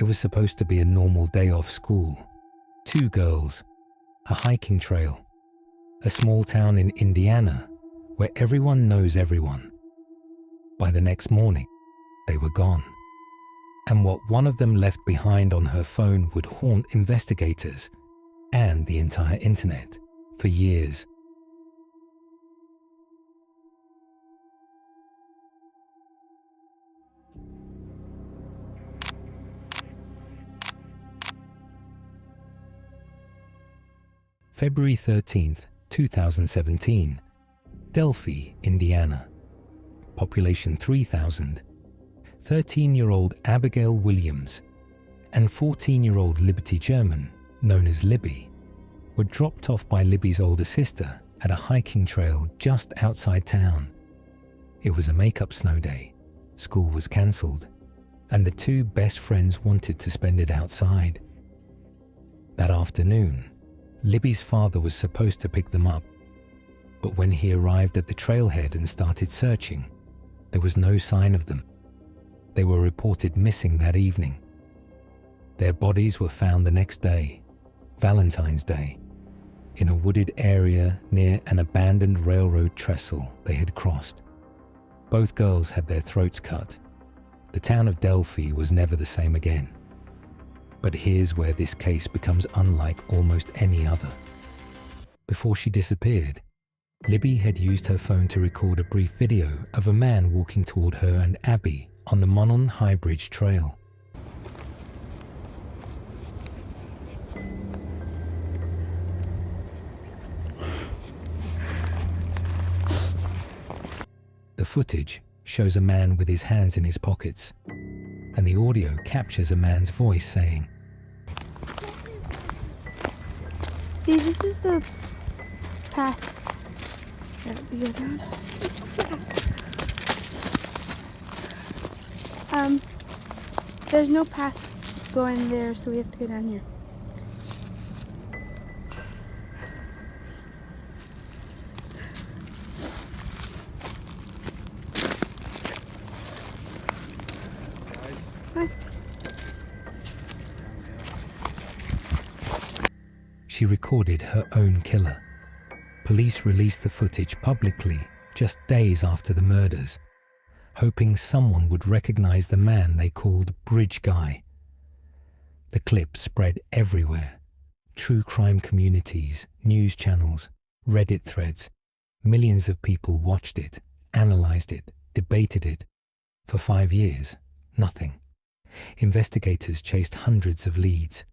It was supposed to be a normal day off school. 2 girls, a hiking trail, a small town in Indiana where everyone knows everyone. By the next morning, they were gone. And what one of them left behind on her phone would haunt investigators and the entire internet for years. February 13th, 2017, Delphi, Indiana. Population 3,000. 13-year-old Abigail Williams and 14-year-old Liberty German, known as Libby, were dropped off by Libby's older sister at a hiking trail just outside town. It was a make-up snow day, school was cancelled, and the 2 best friends wanted to spend it outside. That afternoon, Libby's father was supposed to pick them up, but when he arrived at the trailhead and started searching, there was no sign of them. They were reported missing that evening. Their bodies were found the next day, Valentine's Day, in a wooded area near an abandoned railroad trestle they had crossed. Both girls had their throats cut. The town of Delphi was never the same again. But here's where this case becomes unlike almost any other. Before she disappeared, Libby had used her phone to record a brief video of a man walking toward her and Abby on the Monon High Bridge Trail. The footage shows a man with his hands in his pockets, and the audio captures a man's voice saying, "See, this is the path that we go down. There's no path going there, so we have to go down here." Hi. She recorded her own killer. Police released the footage publicly just days after the murders, hoping someone would recognize the man they called Bridge Guy. The clip spread everywhere. True crime communities, news channels, Reddit threads. Millions of people watched it, analyzed it, debated it. For 5 years, nothing. Investigators chased hundreds of leads.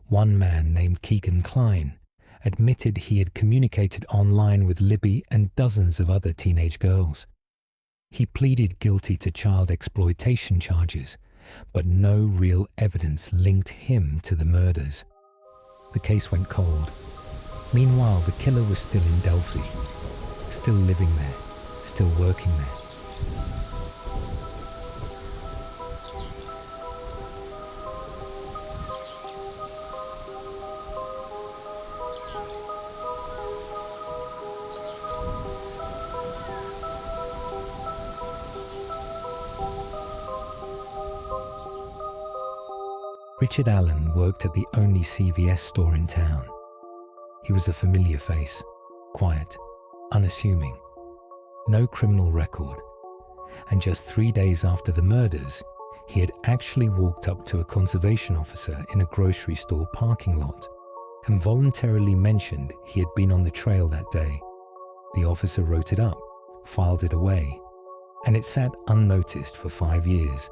One man named Keegan Klein admitted he had communicated online with Libby and dozens of other teenage girls. He pleaded guilty to child exploitation charges, but no real evidence linked him to the murders. The case went cold. Meanwhile, the killer was still in Delphi, still living there, still working there. Richard Allen worked at the only CVS store in town. He was a familiar face, quiet, unassuming, no criminal record. And just 3 days after the murders, he had actually walked up to a conservation officer in a grocery store parking lot and voluntarily mentioned he had been on the trail that day. The officer wrote it up, filed it away, and it sat unnoticed for 5 years.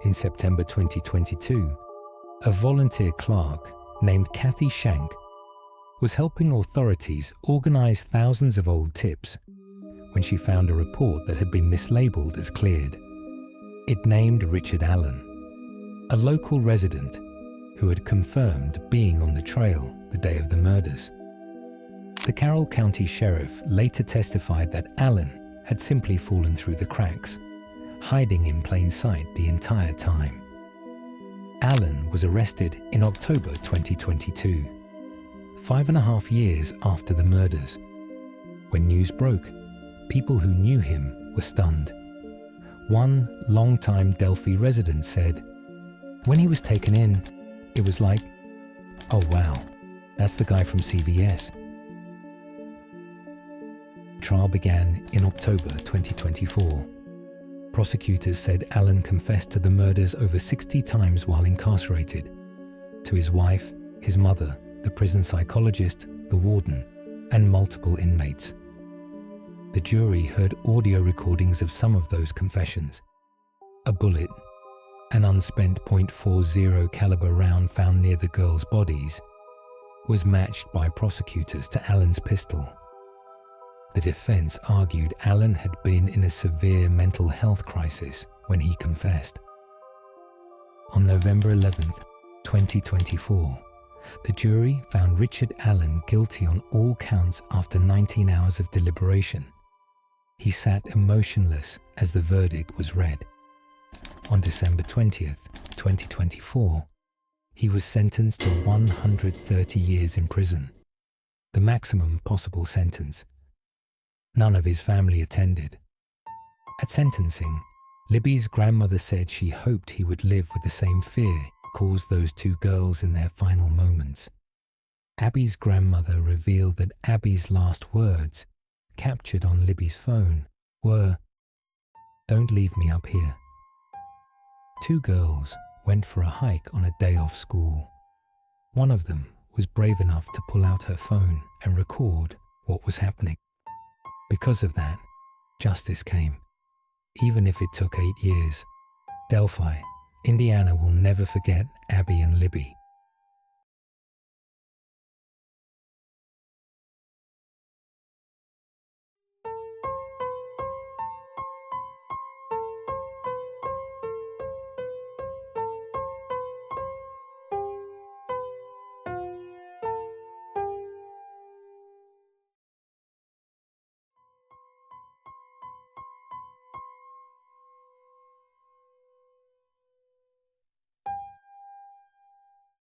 In September 2022, a volunteer clerk named Kathy Shank was helping authorities organize thousands of old tips when she found a report that had been mislabeled as cleared. It named Richard Allen, a local resident who had confirmed being on the trail the day of the murders. The Carroll County Sheriff later testified that Allen had simply fallen through the cracks, hiding in plain sight the entire time. Allen was arrested in October 2022, 5.5 years after the murders. When news broke, people who knew him were stunned. One longtime Delphi resident said, When he was taken in, it was like, oh wow, that's the guy from CVS. Trial began in October 2024. Prosecutors said Allen confessed to the murders over 60 times while incarcerated, to his wife, his mother, the prison psychologist, the warden, and multiple inmates. The jury heard audio recordings of some of those confessions. A bullet, an unspent .40 caliber round found near the girls' bodies, was matched by prosecutors to Allen's pistol. The defense argued Allen had been in a severe mental health crisis when he confessed. On November 11, 2024, the jury found Richard Allen guilty on all counts after 19 hours of deliberation. He sat emotionless as the verdict was read. On December 20th, 2024, he was sentenced to 130 years in prison, the maximum possible sentence. None of his family attended. At sentencing, Libby's grandmother said she hoped he would live with the same fear caused those two girls in their final moments. Abby's grandmother revealed that Abby's last words, captured on Libby's phone, were, "Don't leave me up here." Two girls went for a hike on a day off school. One of them was brave enough to pull out her phone and record what was happening. Because of that, justice came, even if it took 8 years. Delphi, Indiana will never forget Abby and Libby.